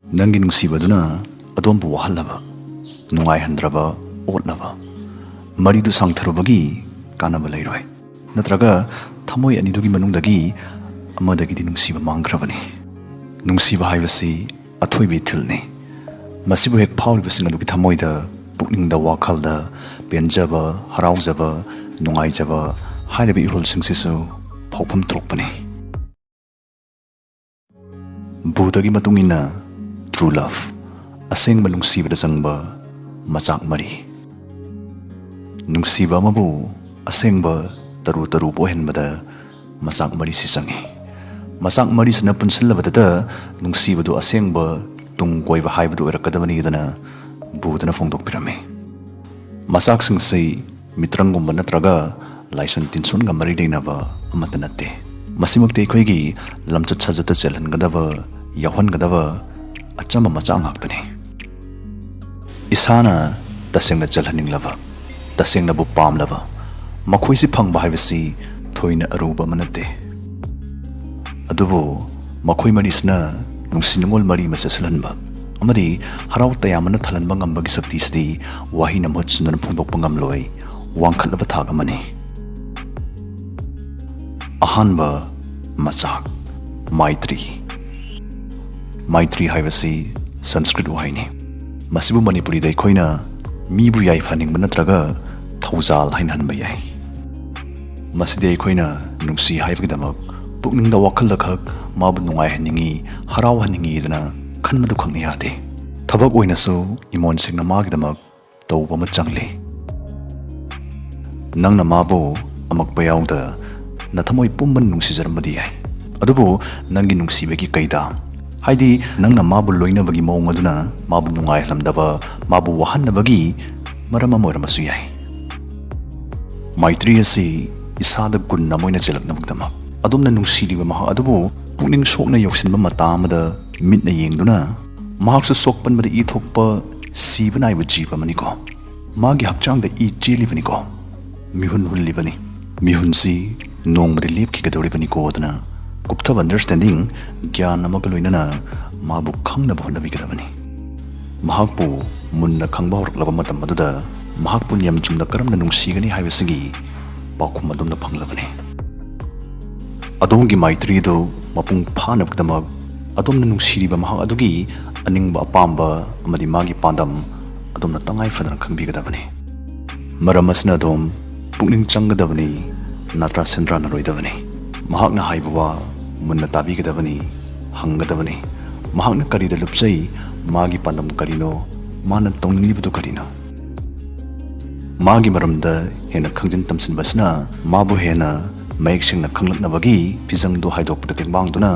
Nangi nungsibaduna adombu wahallaba nungai handraba otlaba maridu sangtharubagi kanaba leiroi natraga thamoi anidugi manungdagi amadagi nungsiba mangkrabani nungsiba haibasi athoibi thilni masibu hek phawribasing adugi thamoida pukningda wakhalda penjaba haraujaba nungaijaba hairabi ihol singsisu phawpham thokpani budagi matungina True love, aseng nungsiba sangba machak mari. Nungsiba mabu aseng ba taru bohen bada machak mari sisangi. Machak mari sana punsil bada nungsiba do aseng ba tung koi ba hai bado erakadabani dana budana fongdok pirame. Machak singsi mitrangum natraga laisun tinsun ga mari deina ba amata natte. Masimukte khoigi lamchat sajata chelhan gadaba yawan gadaba achama machang hakpani isana tasengna chalhaning lava tasengna bu pam lava makhoisi phangba haibasi thoina aruba manate adubo makhoi marisna nungsinngol mari masaslanba amadi harau tayamana thalanba ngambagi sakti sti wahina motsunan phongdok pangam loi wangkhalaba thagamani ahanba machak Maitri haibasi Sanskrit wahaini masibu Manipuri dai khoina mibu yai phaning manatraga thaujal hain hanba yai masidi khoina nungsi haibgidamak pukningda wakhal lakhak mabu nungai haningi harau haningi dana khanmadu khangni yade thabak oina su imon singna magidamak tawba ma changli nangna mabu amak bayawda nathamoi pumban nungsi jarmadi yai adubu nangi nungsi begi kaida Haidi nangna mabu loina bagi maung aduna mabu nungai lamdaba mabu wahanna bagi marama moira masu yai Maitri asi isada gunna moina chelakna bagdama adumna nungsiriba maha adubu pukning sokna yoksinba matamada mitna yengduna mahaksa sokpan bada I thokpa sibana iba jiba maniko magi hakchangda I jelibani ko mihun hullibani mihunsi nongbari lepki gadoribani ko aduna Gupta understanding gyan namagaloinana mabu khangna bahona bigadabani mahakpu munna khangba horaklaba matam maduda mahakpu yam chumna karamna nungsigani haibasigi pakhum adumna phanglabani adongi maitri do mapung phana bgdama adumna nungsiriba mahak adugi aningba apamba amadi magi pandam adumna tangai fadana khangbigadabani maramasna dom pukning changgadabani natra sendra naroidabani mahakna haibawa munna tabigadabani hanggadabani mahakna karida lupsai magi pandam karino mana tonglibdu karino magi maramda hena khangjin tamsinbasna mabu hena mayek singna khanglaknabagi pizangdo haidokpda tengbangduna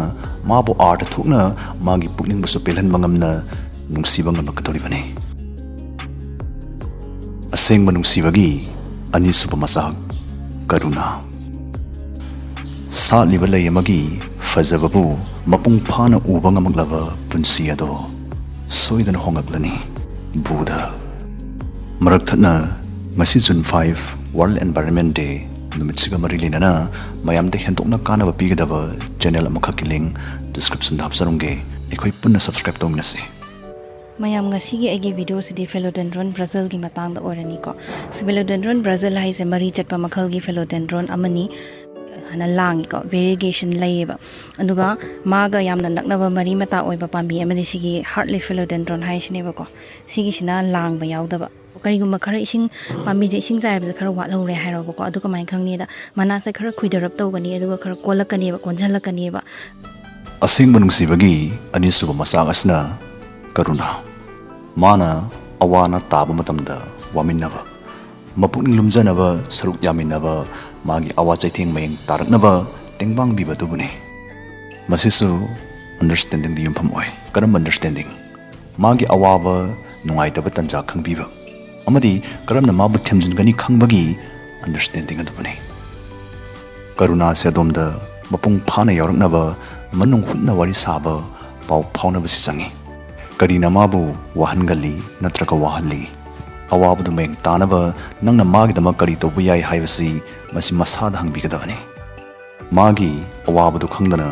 mabu art thukna magi pukning basu pelhan bangamna nungsiba ngamakadoribani aseng manungsibagi anisuba masak karuna Saat libalay magi fazababu mapung phana uba ngamaglaba punsi ado soidana hongaklani Buddha marakthana ngasi June 5 World Environment Day numitsiga marilinana mayamde hentokna kana bapigadaba channel amakha link description da hapsarunge ekhoi punna subscribe tawminase mayam ngasi gi video sidi philodendron Brazil gi matang da orani ko philodendron Brazil hai se mari chatpa makhal gi philodendron amani ana langi ko variegation layeba anuga maga yamna naknaba mari mata oiba pambi amadi sigi heartleaf philodendron haisneba ko sigi sina langba yaudaba kariguma khara ising pambi je ising jai ba khara wat lore hairoba ko adu kamai khangni da mana se khara khuidarap tawgani aduga khara kolakani ba konjalakani ba asing manungsibagi anisuba masak asna karuna mana awana taba matamda waminaba mapukning lumjanaba saruk yaminaba magi awa chaitheng mayeng taraknaba tengbang biba dubune masisu understanding the yumpham oi karam understanding magi awaba nungaitaba tanja khangbiba amadi karamna mabu themjingani khangbagi understanding adubune karuna se domda mapung phana yaraknaba manung hutna wari saba pau phaunaba sisangi karina mabu wahangali natraka wahanli awabdu meng tanaba nangna magi dama kari to buyai haibasi masi masada hangbigadabani magi awabdu khangdana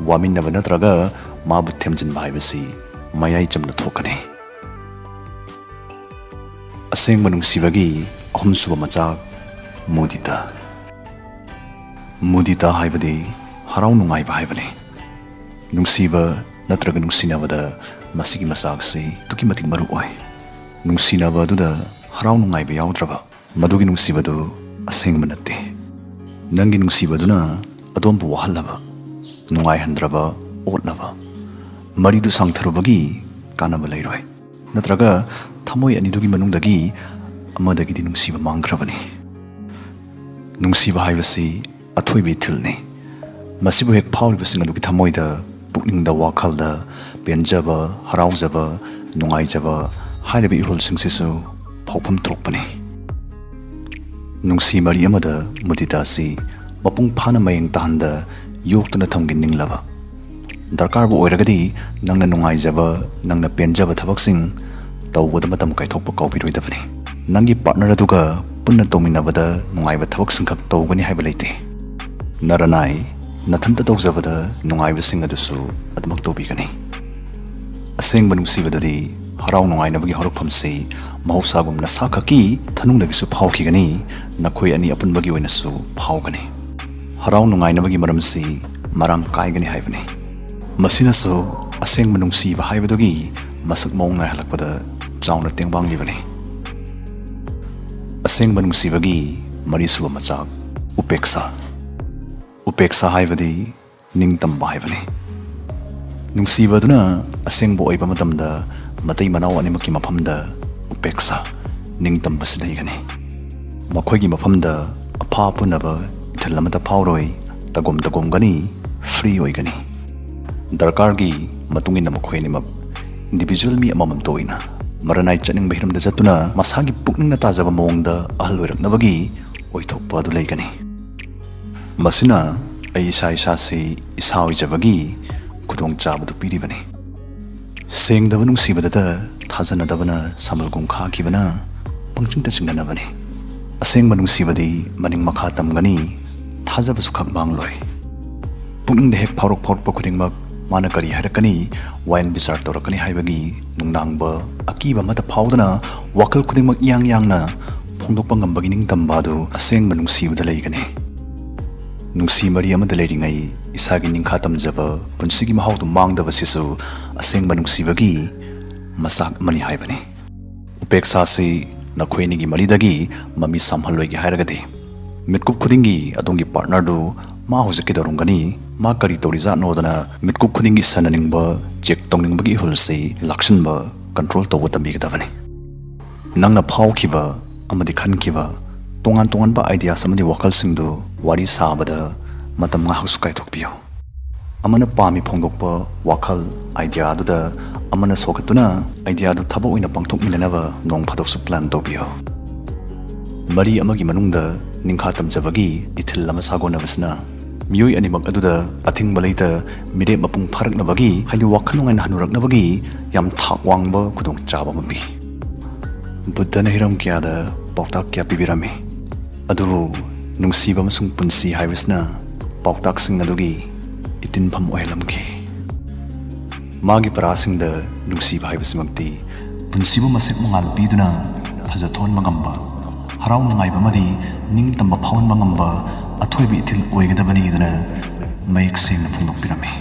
waminna natraga mabu themjin haibasi mayai chamna thokani. Asengba nungsibagi ahumsuba machak MUDITA. MUDITA haibadi harau nungaiba haibani. Nungsiba natraga nungsinabada masigi masaksi tuki matik maru oi. Nungsinaba aduda harau nungaiba yaudraba madugi nungsibadu asengba natte. Nangi nungsibaduna adombu wahallaba nungai handraba otlaba maridu sangtharubagi kanaba leiroi. Natraga thamoi anidugi manungdagi amadagidi nungsiba mangkrabani. Nungsiba haibasi athoibi thilni. Masibu hek phawribasing adugi thamoida pukningda wakhalda penjaba haraujaba nungaijaba hairabi ihulsingsisu phawpham thokpani. Nungsi mari amada MUDITA si mapung phana mayeng tahanda yoktuna thamgin ninglaba. Darkar bu oiragadi nangna nungaijaba nangna penjaba thabaksing tawbada matam kaithokpa kawbiroidabani. Nangi partner aduga punna tawminabada nungaiba thabaksing khak tawgani haiba leite. Naranai nathanta tawjabada nungaibasing adusu admak tawbigani. Asengba nungsibadadi harau nungainabagi horokphamsi mahusagumna sakhaki thanungdagisu phawkhigani nakhoi ani apunbagi oinasu phawgani. Harau nungainabagi maramsi marang kaigani haibani. Masinasu asengba nungsiba haibadugi masak maung naihalakpada chauna tengbangibani. Asengba nungsibagi marisuba machak UPEKSHA. UPEKSHA haibadi ningtamba haibani. Nungsibaduna asengba oiba matamda matai manau animaki mafamda UPEKSHA ningtamba silaigani. Makhoigi mafamda apha punaba ithal phawroi tagom gani free oigani. Darkargi matungina makhoinimak individual mi amamam toina maranai chatningba hiramda jatuna masagi pukningna tajaba mawngda ahal oiraknabagi oithokpa adu leigani. Masina ai isa si isa oijabagi khudong chabadu piribani. Sengdaba nungsibadada thajanadabana samalgum khakibana pangchingta chinganabani. Asengba nungsibadi maning makha tamgani thajaba sukhak mangloi. Pukningda hek phawrokpa khudingmak mana kari harakani wain bisar torakani haibagi nungnangba akiba mata phawdana wakal khudingmak yang-yangna phongdokpa ngambagi ningtambadu asengba nungsibada leigani. Nungsi mari amada leiringai isagi ningkha tamjaba punsigi mahawdu mangdaba sisu asengba nungsibagi masak mani haibani. UPEKSHA si nakhoinigi maridagi mami samhalloigi hairagadi mitkup khudingi adongi partner du ma hojiki dorungani ma kari toriza nodana mitkup khudingi sananingba check tongningbagi hulsi lakshanba control tawba tambigadabani. Nangna phawkhiba amadi khankiba tongan ba idea samadi wakal singdu wari sabada matam nga haksu kaithokpiyo. Amana pami phongdokpa wakal idea aduda amana sokatuna idea adu thaba oina pangthokminanaba nong phadoksu plan tawpiyo. Mari amagi manungda ningkha tamjabagi ithil lama sagonabasna miyoi animak aduda athingba leita mire mapung pharaknabagi haidi wakal nongain hanuraknabagi yam thak wangba khudong chaba mapi. Buddha na hiram kyada pawtak kya pibirami. Adubu nungsiba masung punsi haibasna pawtak sing adugi itinpham oilamki. Magi parasingda nungsiba haibasimagti punsiba masek mangal piduna thajathon mangamba harau nungaiba madi ningtamba phawan mangamba athoibi ithil oigadabani duna mayek sengna phungdokpirami.